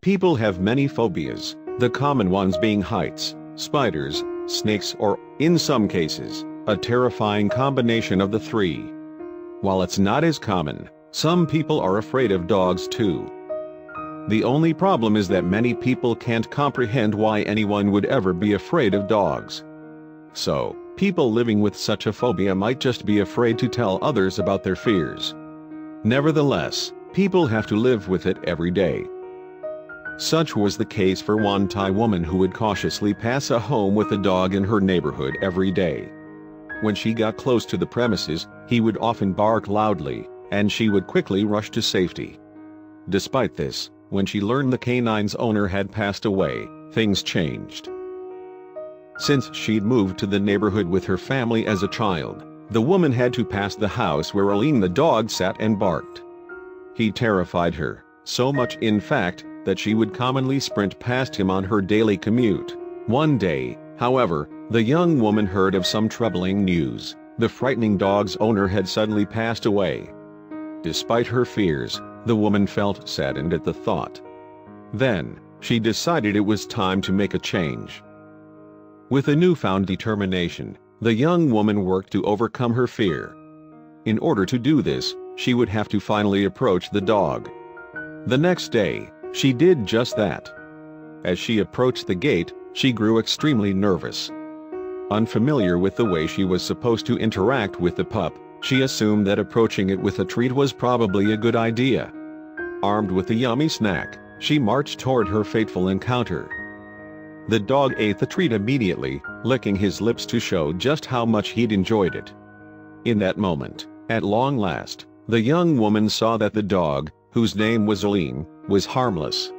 People have many phobias, the common ones being heights, spiders, snakes, or, in some cases, a terrifying combination of the three. While it's not as common, some people are afraid of dogs too. The only problem is that many people can't comprehend why anyone would ever be afraid of dogs. So, people living with such a phobia might just be afraid to tell others about their fears. Nevertheless, people have to live with it every day. Such was the case for one Thai woman who would cautiously pass a home with a dog in her neighborhood every day. When she got close to the premises, he would often bark loudly, and she would quickly rush to safety. Despite this, when she learned the canine's owner had passed away, things changed. Since she'd moved to the neighborhood with her family as a child, the woman had to pass the house where Aline the dog sat and barked. He terrified her, so much in fact, that she would commonly sprint past him on her daily commute. One day, however, the young woman heard of some troubling news. The frightening dog's owner had suddenly passed away. Despite her fears, the woman felt saddened at the thought. Then, she decided it was time to make a change. With a newfound determination, the young woman worked to overcome her fear. In order to do this, she would have to finally approach the dog. The next day, she did just that. As she approached the gate, she grew extremely nervous. Unfamiliar with the way she was supposed to interact with the pup, she assumed that approaching it with a treat was probably a good idea. Armed with a yummy snack, she marched toward her fateful encounter. The dog ate the treat immediately, licking his lips to show just how much he'd enjoyed it. In that moment, at long last, the young woman saw that the dog, whose name was Aline, was harmless.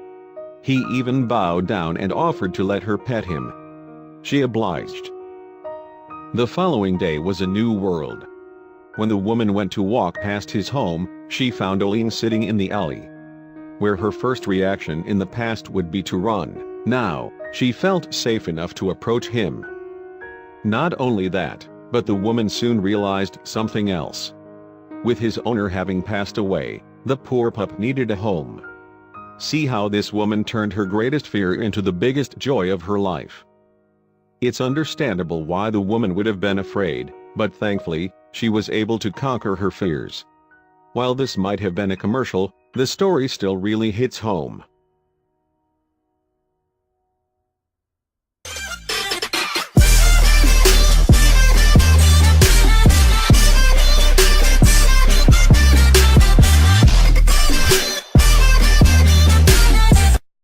He even bowed down and offered to let her pet him. She obliged. The following day was a new world. When the woman went to walk past his home, she found Aline sitting in the alley. Where her first reaction in the past would be to run, now, she felt safe enough to approach him. Not only that, but the woman soon realized something else. With his owner having passed away, the poor pup needed a home. See how this woman turned her greatest fear into the biggest joy of her life. It's understandable why the woman would have been afraid, but thankfully, she was able to conquer her fears. While this might have been a commercial, the story still really hits home.